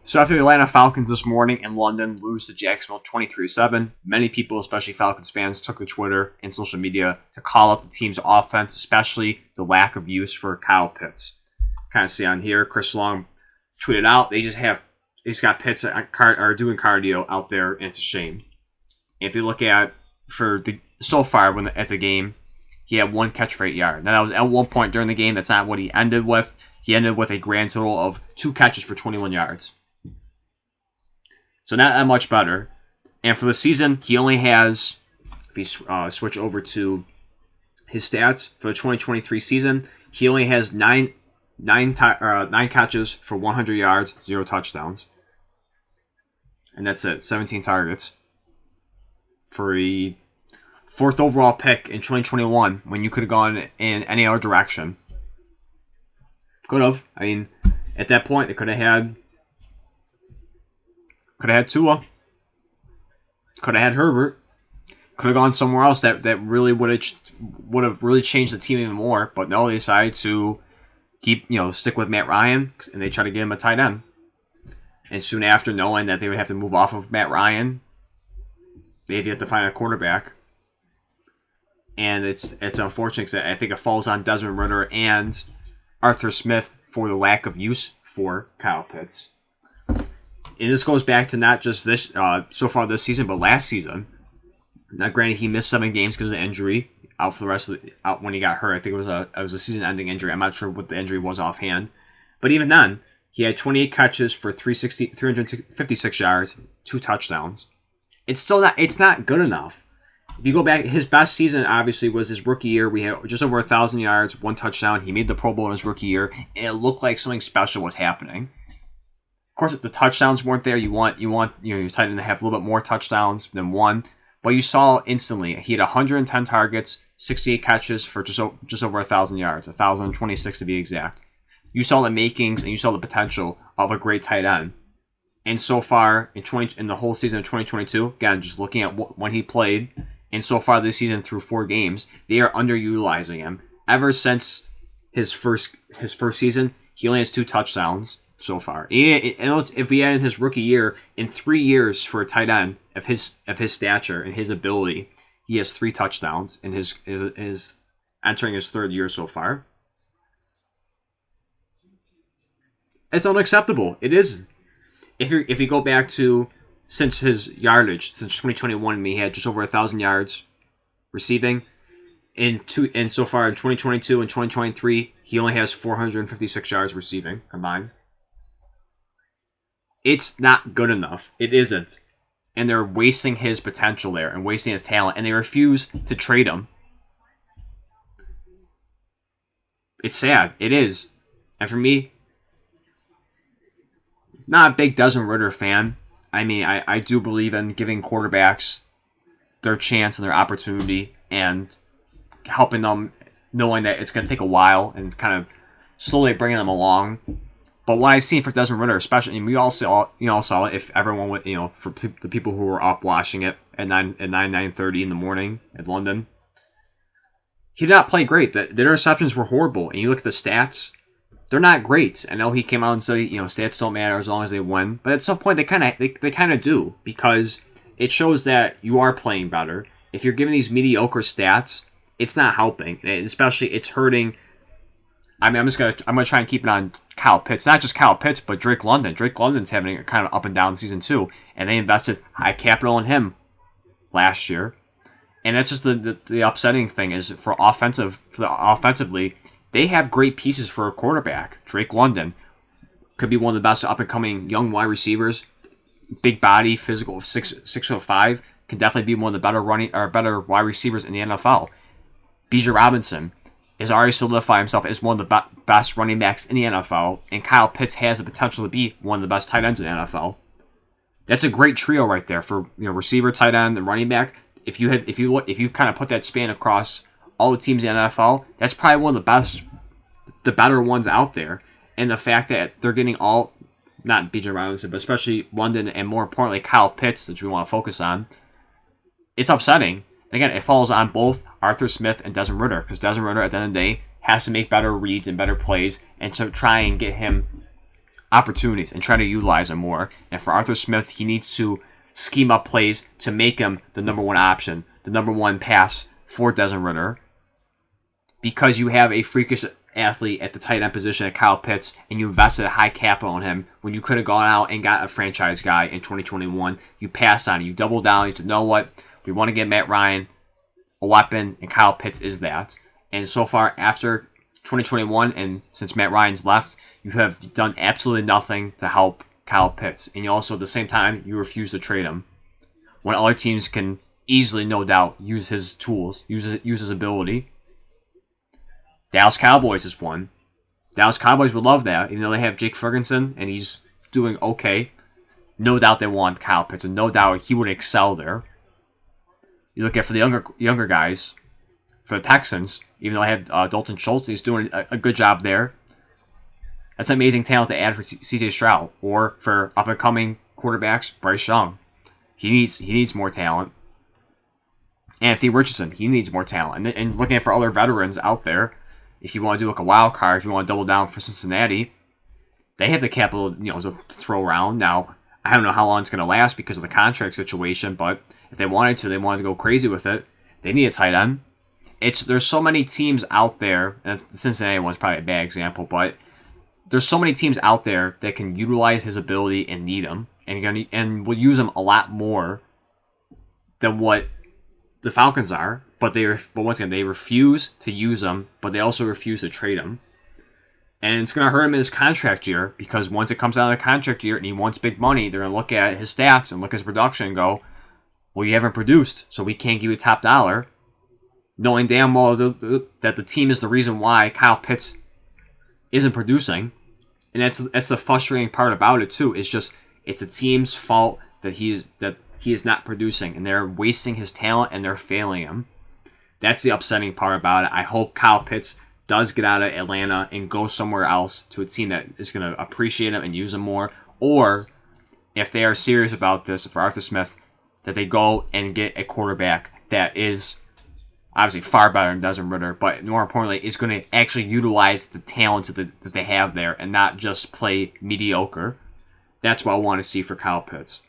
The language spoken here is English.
So after the Atlanta Falcons this morning in London lose to Jacksonville 23-7, many people, especially Falcons fans, took to Twitter and social media to call out the team's offense, especially the lack of use for Kyle Pitts. Kind of see on here, Chris Long tweeted out, they just got Pitts are doing cardio out there, and it's a shame. If you look at so far at the game, he had 1 catch for 8 yards. Now that was at one point during the game. That's not what he ended with. He ended with a grand total of 2 catches for 21 yards. So not that much better. And for the season, he only has, if you switch over to his stats for the 2023 season, he only has 9 catches for 100 yards, 0 touchdowns. And that's it, 17 targets. For a 4th overall pick in 2021 when you could have gone in any other direction. Could have. I mean, at that point, they could have had Tua. Could have had Herbert. Could have gone somewhere else that really would have really changed the team even more. But no, they decided to stick with Matt Ryan, and they tried to give him a tight end. And soon after, knowing that they would have to move off of Matt Ryan, they have to find a quarterback. And it's unfortunate because I think it falls on Desmond Ridder and Arthur Smith for the lack of use for Kyle Pitts. And this goes back to not just this so far this season, but last season. Now, granted, he missed 7 games because of injury. Out for the rest of out when he got hurt. I think it was a season-ending injury. I'm not sure what the injury was offhand, but even then, he had 28 catches for 356 yards, 2 touchdowns. It's not good enough. If you go back, his best season obviously was his rookie year. We had just over 1,000 yards, 1 touchdown. He made the Pro Bowl in his rookie year, and it looked like something special was happening. Of course, if the touchdowns weren't there, you want your tight end to have a little bit more touchdowns than 1. But you saw instantly he had 110 targets, 68 catches for just over 1,000 yards, 1,026 to be exact. You saw the makings and you saw the potential of a great tight end. And so far in the whole season of 2022, again, just looking at when he played, and so far this season through 4 games, they are underutilizing him. Ever since his first season, he only has 2 touchdowns so far. If we add in his rookie year, in 3 years for a tight end of his stature and his ability, he has 3 touchdowns in his entering his 3rd year so far. It's unacceptable. It is. If you go back to since his yardage, since 2021, he had just over 1,000 yards receiving. And so far in 2022 and 2023, he only has 456 yards receiving combined. It's not good enough. It isn't. And they're wasting his potential there and wasting his talent, and they refuse to trade him. It's sad. It is. And for me, not a big Desmond Ridder fan. I mean, I do believe in giving quarterbacks their chance and their opportunity and helping them, knowing that it's going to take a while and kind of slowly bringing them along. But what I've seen for Desmond Ridder, especially, and we all saw it, if everyone would, for the people who were up watching it at 9:30 in the morning at London, he did not play great. The interceptions were horrible, and you look at the stats, they're not great. I know he came out and said, stats don't matter as long as they win, but at some point they kind of do, because it shows that you are playing better. If you're giving these mediocre stats, it's not helping, and especially it's hurting. I mean, I'm gonna try and keep it on Kyle Pitts, not just Kyle Pitts, but Drake London. Drake London's having a kind of up and down season too, and they invested high capital in him last year, and that's just the upsetting thing is offensively. They have great pieces for a quarterback. Drake London could be one of the best up-and-coming young wide receivers. Big body, physical, 6'5", can definitely be one of the better wide receivers in the NFL. Bijan Robinson has already solidified himself as one of the best running backs in the NFL, and Kyle Pitts has the potential to be one of the best tight ends in the NFL. That's a great trio right there for receiver, tight end, and running back. If you kind of put that span across all the teams in the NFL, that's probably one of the better ones out there. And the fact that they're getting all, not Bijan Robinson, but especially London and more importantly Kyle Pitts, that we want to focus on, it's upsetting. Again, it falls on both Arthur Smith and Desmond Ridder, because Desmond Ridder at the end of the day has to make better reads and better plays and to try and get him opportunities and try to utilize them more. And for Arthur Smith, he needs to scheme up plays to make him the number one option, the number one pass for Desmond Ridder. Because you have a freakish athlete at the tight end position at Kyle Pitts, and you invested a high capital in him when you could have gone out and got a franchise guy in 2021. You passed on it. You doubled down. You said, know what? We want to get Matt Ryan a weapon, and Kyle Pitts is that. And so far, after 2021, and since Matt Ryan's left, you have done absolutely nothing to help Kyle Pitts. And you also, at the same time, you refuse to trade him. When other teams can easily, no doubt, use his tools, use his ability. Dallas Cowboys is one. Dallas Cowboys would love that, even though they have Jake Ferguson, and he's doing okay. No doubt they want Kyle Pitts, and no doubt he would excel there. You look at for the younger guys, for the Texans, even though I had Dalton Schultz, he's doing a good job there. That's amazing talent to add for C.J. Stroud, or for up-and-coming quarterbacks, Bryce Young. He needs more talent. Anthony Richardson, he needs more talent. And looking at for other veterans out there, if you want to do like a wild card, if you want to double down for Cincinnati, they have the capital, to throw around. Now, I don't know how long it's going to last because of the contract situation, but if they wanted to go crazy with it. They need a tight end. There's so many teams out there, and Cincinnati one's probably a bad example, but there's so many teams out there that can utilize his ability and need him, and will use him a lot more than what the Falcons are. But once again, they refuse to use him, but they also refuse to trade him. And it's going to hurt him in his contract year, because once it comes out of the contract year and he wants big money, they're going to look at his stats and look at his production and go, well, you haven't produced, so we can't give you top dollar. Knowing damn well that the team is the reason why Kyle Pitts isn't producing. And that's the frustrating part about it too. It's the team's fault that he is not producing, and they're wasting his talent and they're failing him. That's the upsetting part about it. I hope Kyle Pitts does get out of Atlanta and go somewhere else to a team that is going to appreciate him and use him more. Or if they are serious about this for Arthur Smith, that they go and get a quarterback that is obviously far better than Desmond Ridder, but more importantly, is going to actually utilize the talents that they have there and not just play mediocre. That's what I want to see for Kyle Pitts.